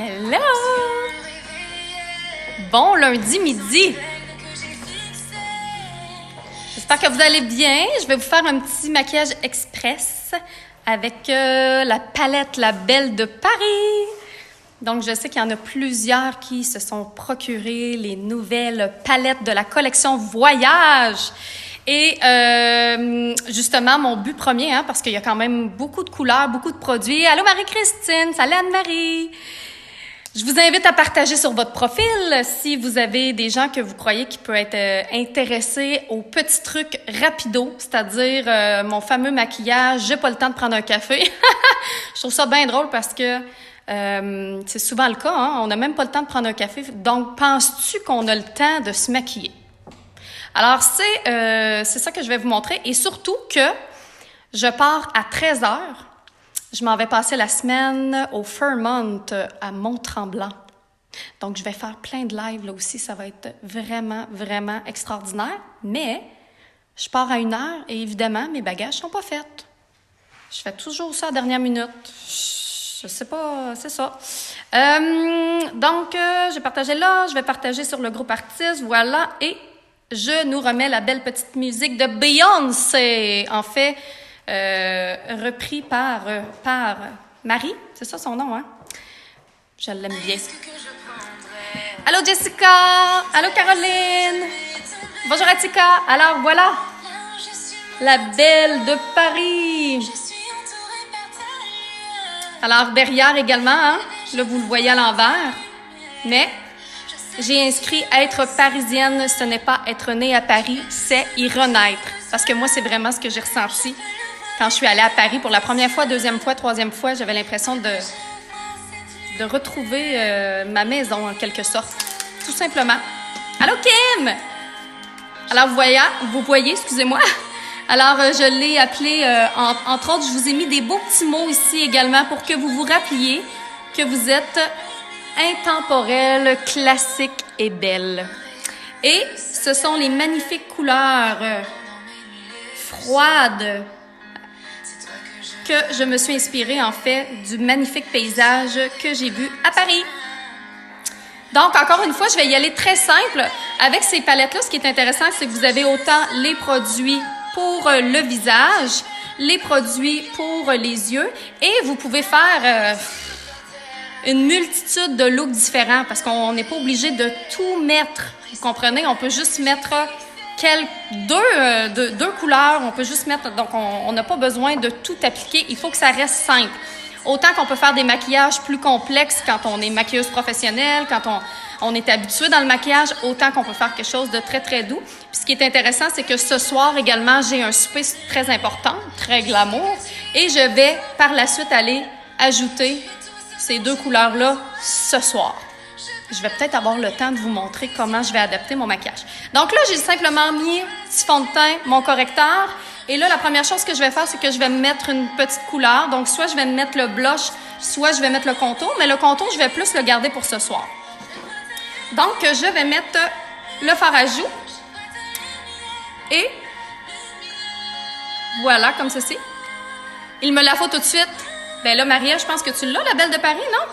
Hello! Bon lundi midi! J'espère que vous allez bien. Je vais vous faire un petit maquillage express avec la palette La Belle de Paris. Donc, je sais qu'il y en a plusieurs qui se sont procurés les nouvelles palettes de la collection Voyage. Et justement, mon but premier, parce qu'il y a quand même beaucoup de couleurs, beaucoup de produits. Allô Marie-Christine, salut Anne-Marie! Je vous invite à partager sur votre profil si vous avez des gens que vous croyez qui peuvent être intéressés aux petits trucs rapidos, c'est-à-dire mon fameux maquillage, j'ai pas le temps de prendre un café. Je trouve ça bien drôle parce que c'est souvent le cas, on n'a même pas le temps de prendre un café. Donc, penses-tu qu'on a le temps de se maquiller? Alors, c'est ça que je vais vous montrer. Et surtout que je pars à 13h. Je m'en vais passer la semaine au Fairmont à Mont-Tremblant. Donc, je vais faire plein de lives là aussi. Ça va être vraiment, vraiment extraordinaire. Mais, je pars à 1h et évidemment, mes bagages sont pas faits. Je fais toujours ça à la dernière minute. Je sais pas, c'est ça. Donc, j'ai partagé là. Je vais partager sur le groupe artiste. Voilà. Et je nous remets la belle petite musique de Beyoncé. En fait, repris par Marie. C'est ça son nom, hein? Je l'aime bien. Allô Jessica! Allô Caroline! Bonjour Atika! Alors voilà, la Belle de Paris. Alors derrière également, hein? Là vous le voyez à l'envers, mais j'ai inscrit être parisienne, ce n'est pas être née à Paris, c'est y renaître. Parce que moi, c'est vraiment ce que j'ai ressenti quand je suis allée à Paris pour la première fois, deuxième fois, troisième fois. J'avais l'impression de retrouver ma maison, en quelque sorte. Tout simplement. Allô, Kim! Alors, vous voyez, excusez-moi. Alors, je l'ai appelé, entre autres, je vous ai mis des beaux petits mots ici également pour que vous vous rappeliez que vous êtes intemporelle, classique et belle. Et ce sont les magnifiques couleurs froides que je me suis inspirée, en fait, du magnifique paysage que j'ai vu à Paris. Donc, encore une fois, je vais y aller très simple. Avec ces palettes-là, ce qui est intéressant, c'est que vous avez autant les produits pour le visage, les produits pour les yeux, et vous pouvez faire une multitude de looks différents parce qu'on n'est pas obligé de tout mettre. Vous comprenez? On peut juste mettre deux couleurs. On peut juste mettre... Donc, on n'a pas besoin de tout appliquer. Il faut que ça reste simple. Autant qu'on peut faire des maquillages plus complexes quand on est maquilleuse professionnelle, quand on est habitué dans le maquillage, autant qu'on peut faire quelque chose de très, très doux. Puis ce qui est intéressant, c'est que ce soir également, j'ai un souper très important, très glamour, et je vais par la suite aller ajouter ces deux couleurs-là ce soir. Je vais peut-être avoir le temps de vous montrer comment je vais adapter mon maquillage. Donc là, j'ai simplement mis petit fond de teint, mon correcteur. Et là, la première chose que je vais faire, c'est que je vais mettre une petite couleur. Donc, soit je vais mettre le blush, soit je vais mettre le contour. Mais le contour, je vais plus le garder pour ce soir. Donc, je vais mettre le fard à joues. Et voilà, comme ceci. Il me la faut tout de suite. Ben là, Maria, je pense que tu l'as, la Belle de Paris, non?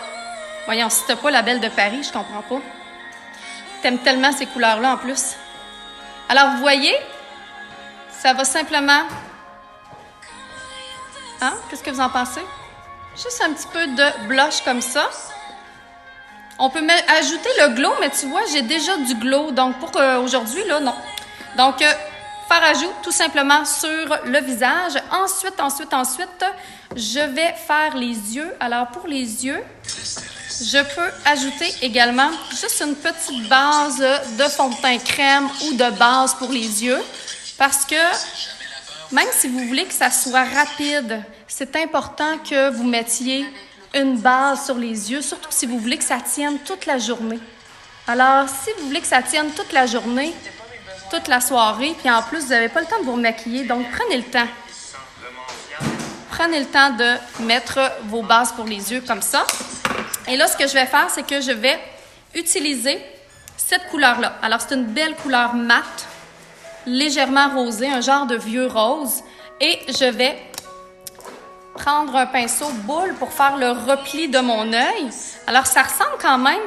Voyons, si t'as pas la Belle de Paris, je comprends pas. T'aimes tellement ces couleurs-là, en plus. Alors, vous voyez, ça va simplement... Hein? Qu'est-ce que vous en pensez? Juste un petit peu de blush comme ça. On peut ajouter le glow, mais tu vois, j'ai déjà du glow. Donc, pour aujourd'hui, là, non. Donc, fard à joues, tout simplement sur le visage. Ensuite, je vais faire les yeux. Alors, pour les yeux, je peux ajouter également juste une petite base de fond de teint crème ou de base pour les yeux. Parce que, même si vous voulez que ça soit rapide, c'est important que vous mettiez une base sur les yeux, surtout si vous voulez que ça tienne toute la journée. Alors, si vous voulez que ça tienne toute la journée, toute la soirée, puis en plus, vous n'avez pas le temps de vous maquiller, donc prenez le temps. Prenez le temps de mettre vos bases pour les yeux comme ça. Et là, ce que je vais faire, c'est que je vais utiliser cette couleur-là. Alors, c'est une belle couleur mate, légèrement rosée, un genre de vieux rose. Et je vais prendre un pinceau boule pour faire le repli de mon œil. Alors, ça ressemble quand même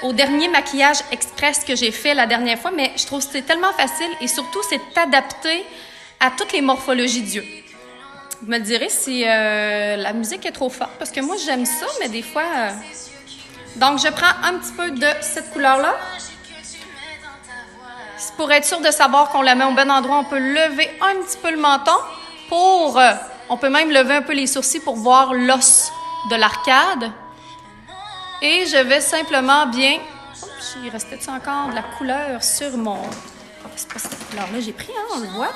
au dernier maquillage express que j'ai fait la dernière fois, mais je trouve que c'est tellement facile et surtout, c'est adapté à toutes les morphologies d'yeux. Vous me direz si la musique est trop forte, parce que moi, j'aime ça, mais des fois... Donc, je prends un petit peu de cette couleur-là. Pour être sûr de savoir qu'on la met au bon endroit, on peut lever un petit peu le menton pour... on peut même lever un peu les sourcils pour voir l'os de l'arcade. Et je vais simplement bien... Oups, il restait-tu encore de la couleur sur mon... Oh, c'est pas cette couleur-là j'ai pris, hein, on le voit.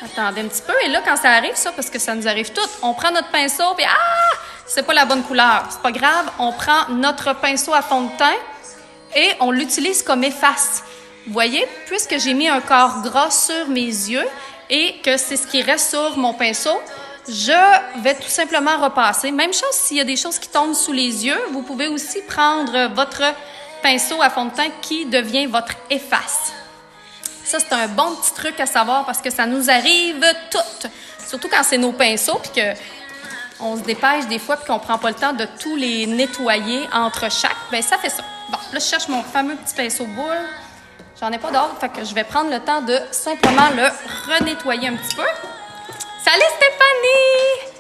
Attendez un petit peu. Et là, quand ça arrive, ça, parce que ça nous arrive toutes, on prend notre pinceau, puis c'est pas la bonne couleur. C'est pas grave, on prend notre pinceau à fond de teint et on l'utilise comme efface. Vous voyez, puisque j'ai mis un corps gras sur mes yeux et que c'est ce qui reste sur mon pinceau, je vais tout simplement repasser. Même chose, s'il y a des choses qui tombent sous les yeux, vous pouvez aussi prendre votre pinceau à fond de teint qui devient votre efface. Ça, c'est un bon petit truc à savoir parce que ça nous arrive toutes. Surtout quand c'est nos pinceaux puis qu'on se dépêche des fois puis qu'on ne prend pas le temps de tous les nettoyer entre chaque. Bien, ça fait ça. Bon, là, je cherche mon fameux petit pinceau boule. J'en ai pas d'autre, fait que je vais prendre le temps de simplement le renettoyer un petit peu. Salut Stéphanie!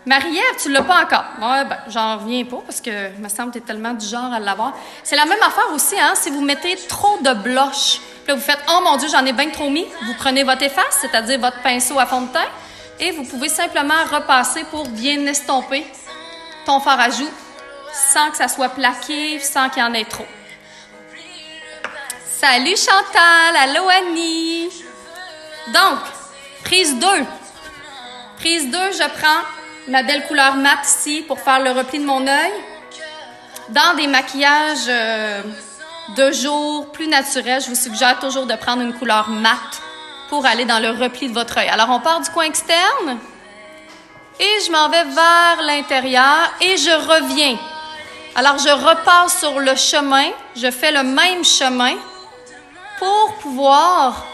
Marie-Ève, tu l'as pas encore. Ouais, ben, j'en reviens pas parce que il me semble que tu es tellement du genre à l'avoir. C'est la même affaire aussi, hein, si vous mettez trop de blush. Puis là, vous faites « Oh mon Dieu, j'en ai bien trop mis », vous prenez votre efface, c'est-à-dire votre pinceau à fond de teint, et vous pouvez simplement repasser pour bien estomper ton fard à joues sans que ça soit plaqué, sans qu'il y en ait trop. Salut Chantal, allô Annie. Donc, prise 2. Prise 2, je prends ma belle couleur mat ici pour faire le repli de mon œil. Dans des maquillages de jour plus naturels, je vous suggère toujours de prendre une couleur mat pour aller dans le repli de votre œil. Alors, on part du coin externe et je m'en vais vers l'intérieur et je reviens. Alors, je repasse sur le chemin, je fais le même chemin pour pouvoir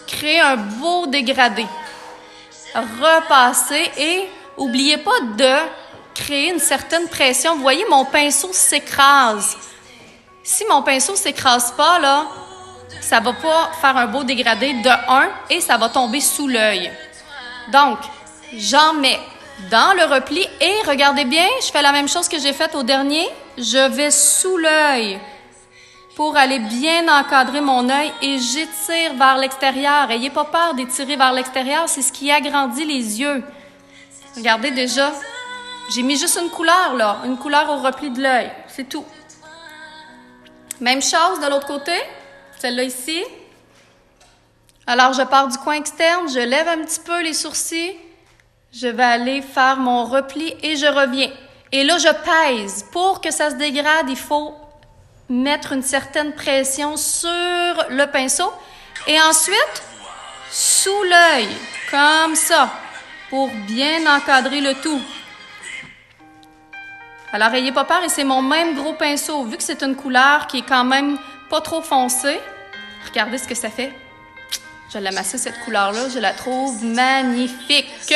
créer un beau dégradé. Repasser et n'oubliez pas de créer une certaine pression. Vous voyez, mon pinceau s'écrase. Si mon pinceau ne s'écrase pas, là, ça ne va pas faire un beau dégradé de 1 et ça va tomber sous l'œil. Donc, j'en mets dans le repli et regardez bien, je fais la même chose que j'ai faite au dernier. Je vais sous l'œil pour aller bien encadrer mon œil et j'étire vers l'extérieur. Ayez pas peur d'étirer vers l'extérieur, c'est ce qui agrandit les yeux. Regardez déjà, j'ai mis juste une couleur là, une couleur au repli de l'œil, c'est tout. Même chose de l'autre côté, celle-là ici. Alors je pars du coin externe, je lève un petit peu les sourcils, je vais aller faire mon repli et je reviens. Et là je pèse. Pour que ça se dégrade, il faut mettre une certaine pression sur le pinceau et ensuite sous l'œil, comme ça, pour bien encadrer le tout. Alors, ayez pas peur, et c'est mon même gros pinceau. Vu que c'est une couleur qui est quand même pas trop foncée, regardez ce que ça fait. Je l'aime assez, cette couleur-là, je la trouve magnifique.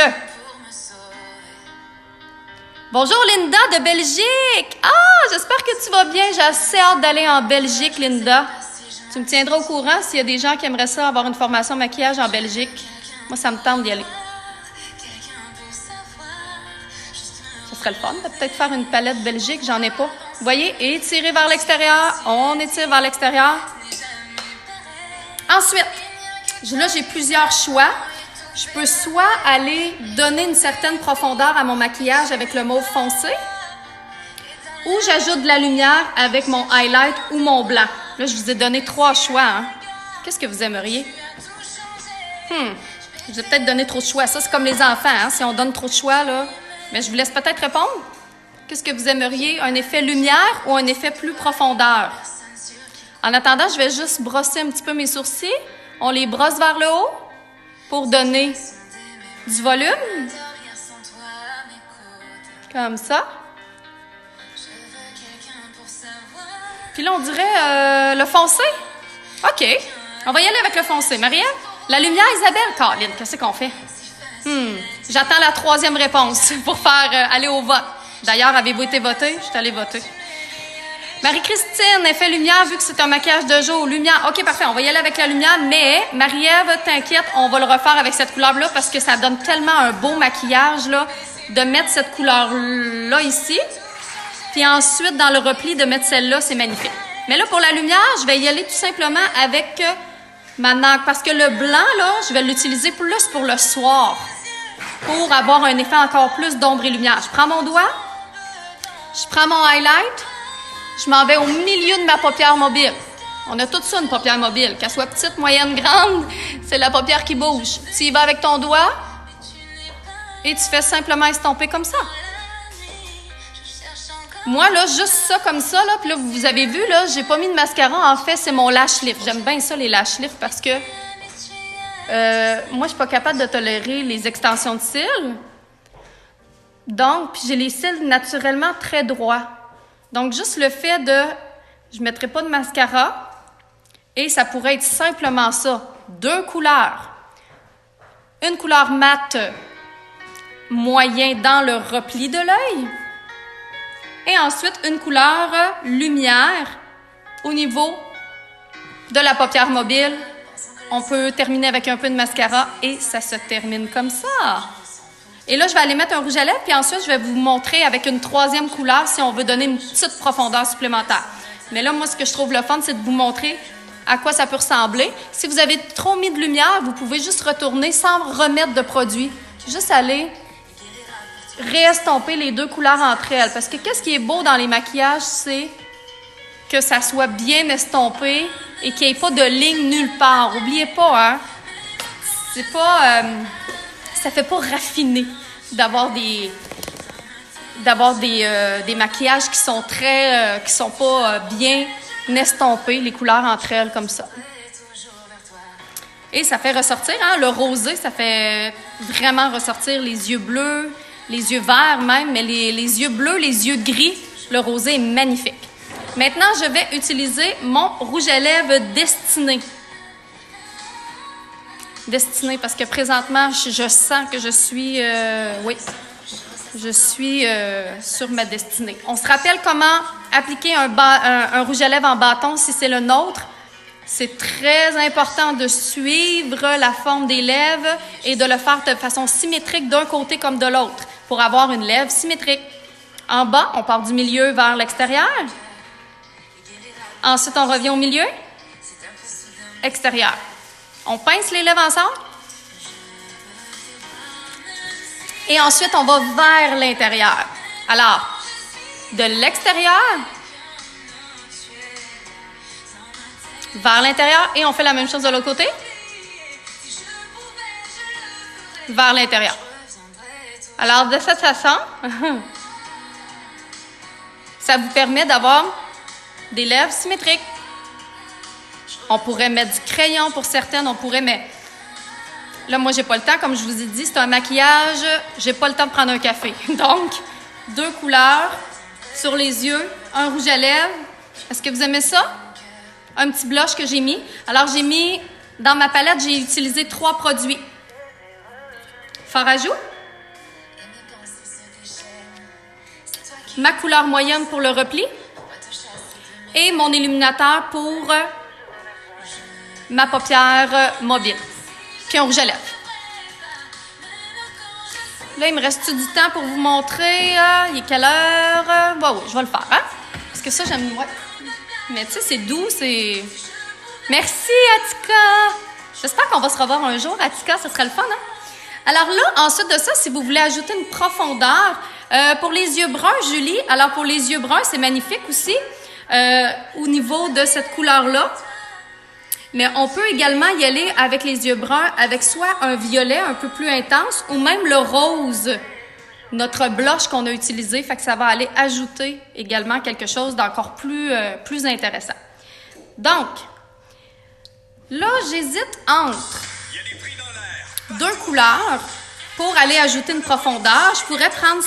Bonjour Linda de Belgique! Ah, j'espère que tu vas bien. J'ai assez hâte d'aller en Belgique, Linda. Tu me tiendras au courant s'il y a des gens qui aimeraient ça, avoir une formation maquillage en Belgique. Moi, ça me tente d'y aller. Ce serait le fun de peut-être faire une palette Belgique, j'en ai pas. Vous voyez, étirer vers l'extérieur, on étire vers l'extérieur. Ensuite, là, j'ai plusieurs choix. Je peux soit aller donner une certaine profondeur à mon maquillage avec le mauve foncé, ou j'ajoute de la lumière avec mon highlight ou mon blanc. Là, je vous ai donné 3 choix. Hein? Qu'est-ce que vous aimeriez? Je vous ai peut-être donné trop de choix. Ça, c'est comme les enfants. Hein? Si on donne trop de choix, là, mais je vous laisse peut-être répondre. Qu'est-ce que vous aimeriez? Un effet lumière ou un effet plus profondeur? En attendant, je vais juste brosser un petit peu mes sourcils. On les brosse vers le haut pour donner du volume. Comme ça. Puis là, on dirait le foncé. OK. On va y aller avec le foncé. Marie-Ève? La lumière, Isabelle? Caroline, qu'est-ce qu'on fait? J'attends la troisième réponse pour faire aller au vote. D'ailleurs, avez-vous été voté? Je suis allée voter. Marie-Christine, effet lumière, vu que c'est un maquillage de jour. Lumière, OK, parfait, on va y aller avec la lumière, mais Marie-Ève, t'inquiète, on va le refaire avec cette couleur-là parce que ça donne tellement un beau maquillage, là, de mettre cette couleur-là ici. Puis ensuite, dans le repli, de mettre celle-là, c'est magnifique. Mais là, pour la lumière, je vais y aller tout simplement avec ma nague. Parce que le blanc, là, je vais l'utiliser plus pour le soir. Pour avoir un effet encore plus d'ombre et lumière. Je prends mon doigt, je prends mon highlight, je m'en vais au milieu de ma paupière mobile. On a tout ça, une paupière mobile. Qu'elle soit petite, moyenne, grande, c'est la paupière qui bouge. Tu y vas avec ton doigt et tu fais simplement estomper comme ça. Moi, là, juste ça comme ça, là, puis là, vous avez vu, là, j'ai pas mis de mascara. En fait, c'est mon lash lift. J'aime bien ça, les lash lifts, parce que moi, je suis pas capable de tolérer les extensions de cils. Donc, puis j'ai les cils naturellement très droits. Donc, juste le fait de... Je mettrai pas de mascara et ça pourrait être simplement ça. 2 couleurs. Une couleur mate moyen dans le repli de l'œil. Et ensuite, une couleur lumière au niveau de la paupière mobile. On peut terminer avec un peu de mascara et ça se termine comme ça. Et là, je vais aller mettre un rouge à lèvres, puis ensuite, je vais vous montrer avec une troisième couleur si on veut donner une petite profondeur supplémentaire. Mais là, moi, ce que je trouve le fun, c'est de vous montrer à quoi ça peut ressembler. Si vous avez trop mis de lumière, vous pouvez juste retourner sans remettre de produit. Juste aller réestomper les 2 couleurs entre elles. Parce que qu'est-ce qui est beau dans les maquillages, c'est que ça soit bien estompé et qu'il n'y ait pas de ligne nulle part. N'oubliez pas, hein, c'est pas... ça fait pas raffiner d'avoir des maquillages qui sont très... qui sont pas bien estompés, les couleurs entre elles, comme ça. Et ça fait ressortir, hein, le rosé, ça fait vraiment ressortir les yeux bleus, les yeux verts même, mais les yeux bleus, les yeux gris, le rosé est magnifique. Maintenant, je vais utiliser mon rouge à lèvres Destiné. Destiné, parce que présentement, je sens que je suis... oui, je suis sur ma destinée. On se rappelle comment appliquer un rouge à lèvres en bâton si c'est le nôtre. C'est très important de suivre la forme des lèvres et de le faire de façon symétrique d'un côté comme de l'autre pour avoir une lèvre symétrique. En bas, on part du milieu vers l'extérieur. Ensuite, on revient au milieu. Extérieur. On pince les lèvres ensemble. Et ensuite, on va vers l'intérieur. Alors, de l'extérieur vers l'intérieur et on fait la même chose de l'autre côté. Vers l'intérieur. Alors, de cette façon, ça vous permet d'avoir des lèvres symétriques. On pourrait mettre du crayon pour certaines, on pourrait, mais là, moi, j'ai pas le temps. Comme je vous ai dit, c'est un maquillage, j'ai pas le temps de prendre un café. Donc, 2 couleurs sur les yeux, un rouge à lèvres. Est-ce que vous aimez ça? Un petit blush que j'ai mis. Alors, j'ai mis, dans ma palette, j'ai utilisé 3 produits. Fard à joues. Ma couleur moyenne pour le repli. Et mon illuminateur pour ma paupière mobile. Puis un rouge à lèvres. Là, il me reste du temps pour vous montrer. Il est quelle heure? Oui, je vais le faire. Hein? Parce que ça, j'aime... Ouais. Mais tu sais, c'est doux, c'est... Merci, Attika! J'espère qu'on va se revoir un jour, Attika, ce serait le fun, hein? Alors là, ensuite de ça, si vous voulez ajouter une profondeur, pour les yeux bruns, Julie, alors pour les yeux bruns, c'est magnifique aussi, au niveau de cette couleur-là. Mais on peut également y aller avec les yeux bruns, avec soit un violet un peu plus intense, ou même le rose, notre blush qu'on a utilisé, fait que ça va aller ajouter également quelque chose d'encore plus intéressant. Donc, là, j'hésite entre 2 couleurs pour aller ajouter une profondeur. Je pourrais prendre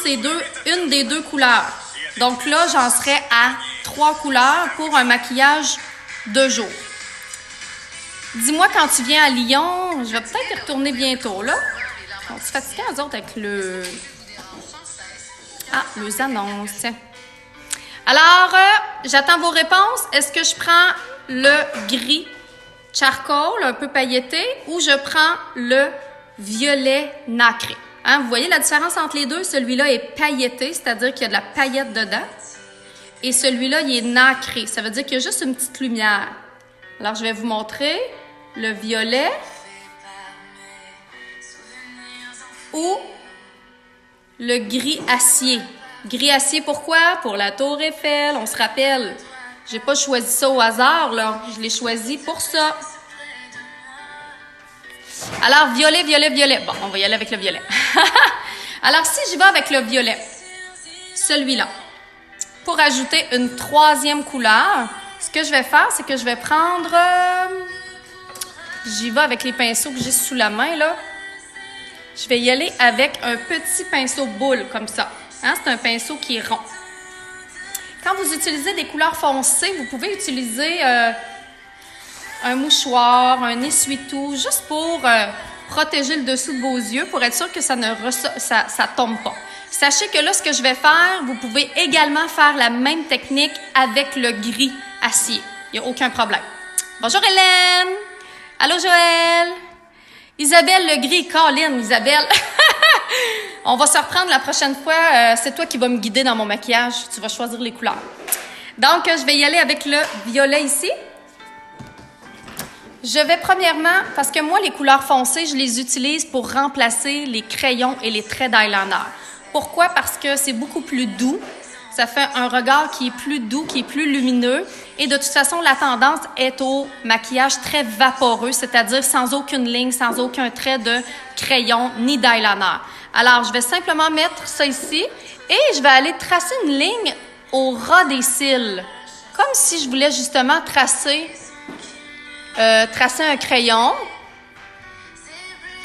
une des 2 couleurs. Donc là, j'en serais à 3 couleurs pour un maquillage de jour. Dis-moi quand tu viens à Lyon, je vais peut-être y retourner bientôt, là. On se fatiguait, eux autres, avec le... Ah, les annonces, tiens. Alors, j'attends vos réponses. Est-ce que je prends le gris charcoal, un peu pailleté, ou je prends le violet nacré? Hein, vous voyez la différence entre les deux? Celui-là est pailleté, c'est-à-dire qu'il y a de la paillette dedans. Et celui-là, il est nacré. Ça veut dire qu'il y a juste une petite lumière. Alors, je vais vous montrer le violet ou le gris acier. Gris acier, pourquoi? Pour la Tour Eiffel, on se rappelle. J'ai pas choisi ça au hasard, là. Je l'ai choisi pour ça. Alors, violet, violet, violet. Bon, on va y aller avec le violet. Alors, si j'y vais avec le violet, celui-là, pour ajouter une troisième couleur, ce que je vais faire, c'est que je vais prendre... j'y vais avec les pinceaux que j'ai sous la main, là. Je vais y aller avec un petit pinceau boule, comme ça. Hein? C'est un pinceau qui est rond. Quand vous utilisez des couleurs foncées, vous pouvez utiliser un mouchoir, un essuie-tout, juste pour protéger le dessous de vos yeux, pour être sûr que ça ne ça tombe pas. Sachez que là, ce que je vais faire, vous pouvez également faire la même technique avec le gris acier. Il n'y a aucun problème. Bonjour Hélène! Allô Joël! Isabelle, le gris, Colin, Isabelle. On va se reprendre la prochaine fois. C'est toi qui vas me guider dans mon maquillage. Tu vas choisir les couleurs. Donc, je vais y aller avec le violet ici. Je vais premièrement, parce que moi, les couleurs foncées, je les utilise pour remplacer les crayons et les traits d'eyeliner. Pourquoi? Parce que c'est beaucoup plus doux. Ça fait un regard qui est plus doux, qui est plus lumineux. Et de toute façon, la tendance est au maquillage très vaporeux, c'est-à-dire sans aucune ligne, sans aucun trait de crayon ni d'eyeliner. Alors, je vais simplement mettre ça ici et je vais aller tracer une ligne au ras des cils. Comme si je voulais justement tracer un crayon,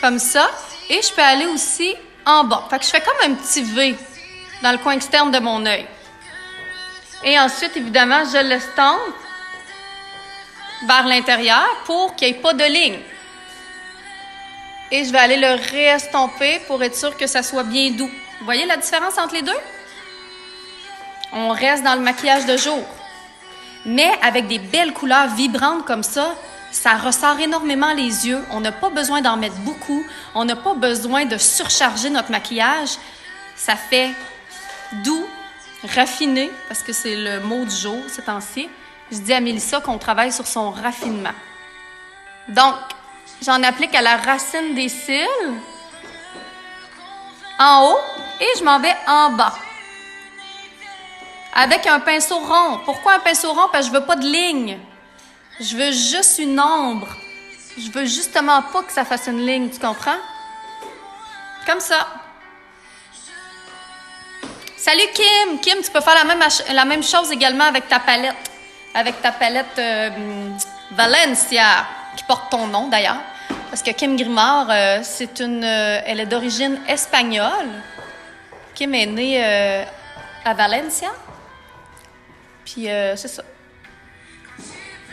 comme ça. Et je peux aller aussi en bas. Fait que je fais comme un petit V dans le coin externe de mon œil. Et ensuite, évidemment, je l'estompe vers l'intérieur pour qu'il n'y ait pas de ligne. Et je vais aller le réestomper pour être sûr que ça soit bien doux. Vous voyez la différence entre les deux? On reste dans le maquillage de jour. Mais avec des belles couleurs vibrantes comme ça, ça ressort énormément les yeux. On n'a pas besoin d'en mettre beaucoup. On n'a pas besoin de surcharger notre maquillage. Ça fait doux, raffiné, parce que c'est le mot du jour ces temps-ci. Je dis à Mélissa qu'on travaille sur son raffinement. Donc, j'en applique à la racine des cils, en haut, et je m'en vais en bas. Avec un pinceau rond. Pourquoi un pinceau rond? Parce que je veux pas de ligne. Je veux juste une ombre. Je veux justement pas que ça fasse une ligne, tu comprends? Comme ça. Salut Kim! Kim, tu peux faire la même chose également avec ta palette. Avec ta palette Valencia, qui porte ton nom d'ailleurs. Parce que Kim Grimard, elle est d'origine espagnole. Kim est née à Valencia. Puis c'est ça.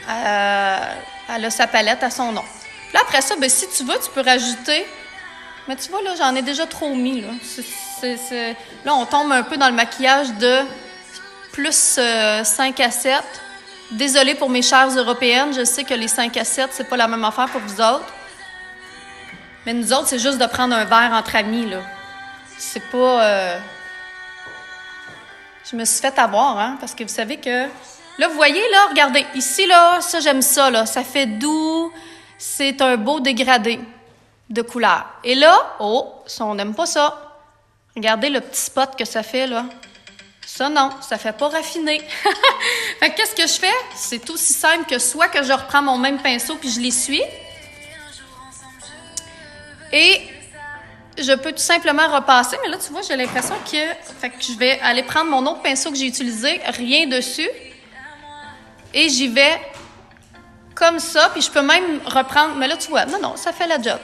Elle a sa palette à son nom. Puis là, après ça, ben, si tu veux, tu peux rajouter. Mais tu vois, là, j'en ai déjà trop mis. Là, là on tombe un peu dans le maquillage de plus 5 à 7. Désolée pour mes chères européennes. Je sais que les 5 à 7, c'est pas la même affaire pour vous autres. Mais nous autres, c'est juste de prendre un verre entre amis, là. C'est pas... Je me suis fait avoir, hein, parce que vous savez que... Là, vous voyez, là, regardez. Ici, là, ça, j'aime ça, là. Ça fait doux. C'est un beau dégradé de couleur. Et là, oh, ça, on n'aime pas ça. Regardez le petit spot que ça fait, là. Ça, non, ça fait pas raffiné. Fait que qu'est-ce que je fais? C'est aussi simple que soit que je reprends mon même pinceau puis je l'essuie. Et je peux tout simplement repasser. Mais là, tu vois, j'ai l'impression que... Fait que je vais aller prendre mon autre pinceau que j'ai utilisé, rien dessus. Et j'y vais comme ça. Puis je peux même reprendre... Mais là, tu vois, non, ça fait la job.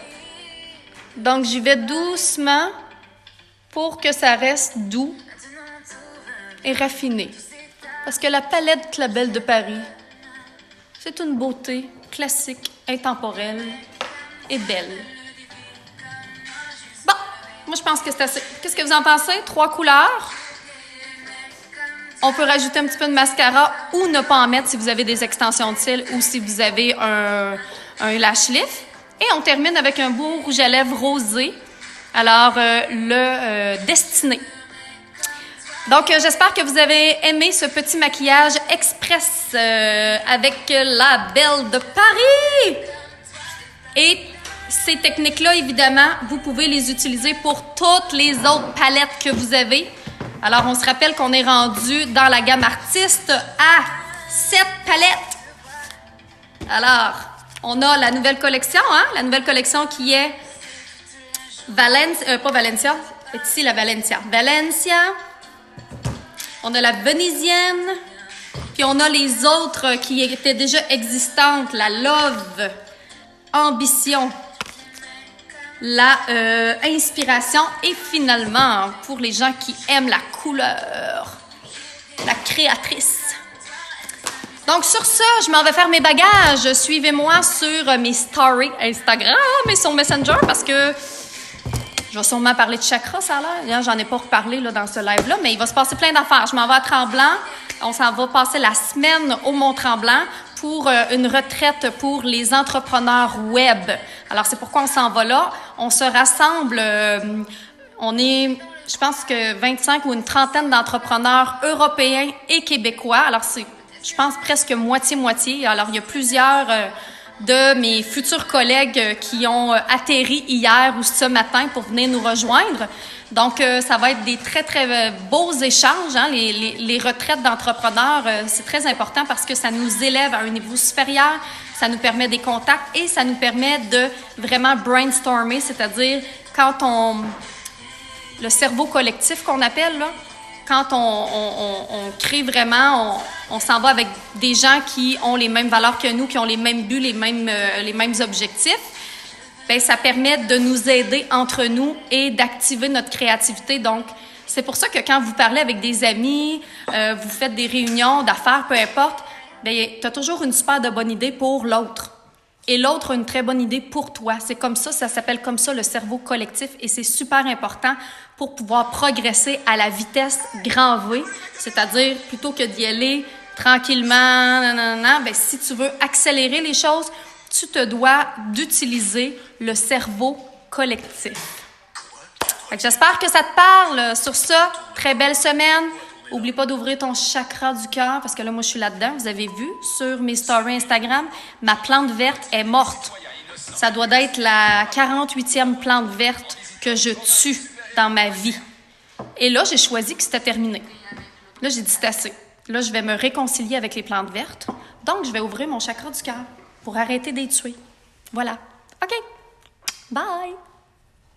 Donc, j'y vais doucement pour que ça reste doux et raffiné. Parce que la palette Clabel de Paris, c'est une beauté classique, intemporelle et belle. Bon, Moi, je pense que c'est assez. Qu'est-ce que vous en pensez? 3 couleurs. On peut rajouter un petit peu de mascara ou ne pas en mettre si vous avez des extensions de cils ou si vous avez un lash lift. Et on termine avec un beau rouge à lèvres rosé. Alors, le Destiné. Donc, j'espère que vous avez aimé ce petit maquillage express avec la Belle de Paris. Et ces techniques-là, évidemment, vous pouvez les utiliser pour toutes les autres palettes que vous avez. Alors, on se rappelle qu'on est rendu dans la gamme artiste à 7 palettes. Alors, on a la nouvelle collection, hein? La nouvelle collection qui est pas Valencia, c'est ici la Valencia. Valencia. On a la Vénitienne. Puis on a les autres qui étaient déjà existantes. La Love, Ambition, la Inspiration. Et finalement, pour les gens qui aiment la couleur, la Créatrice. Donc, sur ça, je m'en vais faire mes bagages. Suivez-moi sur mes stories Instagram et sur Messenger parce que je vais sûrement parler de chakra, ça a l'air. J'en ai pas reparlé là, dans ce live-là, mais il va se passer plein d'affaires. Je m'en vais à Tremblant. On s'en va passer la semaine au Mont-Tremblant pour une retraite pour les entrepreneurs web. Alors, c'est pourquoi on s'en va là. On se rassemble. On est, je pense que 25 ou une trentaine d'entrepreneurs européens et québécois. Alors, c'est, je pense, presque moitié-moitié. Alors, il y a plusieurs de mes futurs collègues qui ont atterri hier ou ce matin pour venir nous rejoindre. Donc, ça va être des très, très beaux échanges. Hein? Les retraites d'entrepreneurs, c'est très important parce que ça nous élève à un niveau supérieur, ça nous permet des contacts et ça nous permet de vraiment brainstormer, c'est-à-dire quand le cerveau collectif qu'on appelle, là, quand on crée vraiment, on s'en va avec des gens qui ont les mêmes valeurs que nous, qui ont les mêmes buts, les mêmes objectifs, bien, ça permet de nous aider entre nous et d'activer notre créativité. Donc, c'est pour ça que quand vous parlez avec des amis, vous faites des réunions d'affaires, peu importe, bien, tu as toujours une super de bonne idée pour l'autre. Et l'autre a une très bonne idée pour toi. C'est comme ça s'appelle comme ça le cerveau collectif et c'est super important pour pouvoir progresser à la vitesse grand V, c'est-à-dire plutôt que d'y aller tranquillement, bien, si tu veux accélérer les choses, tu te dois d'utiliser le cerveau collectif. Fait que j'espère que ça te parle. Sur ça, très belle semaine. Oublie pas d'ouvrir ton chakra du cœur parce que là, moi, je suis là-dedans. Vous avez vu sur mes stories Instagram, ma plante verte est morte. Ça doit être la 48e plante verte que je tue dans ma vie. Et là, j'ai choisi que c'était terminé. Là, j'ai dit c'est assez. Là, je vais me réconcilier avec les plantes vertes. Donc, je vais ouvrir mon chakra du cœur pour arrêter d'être tuée. Voilà. OK. Bye!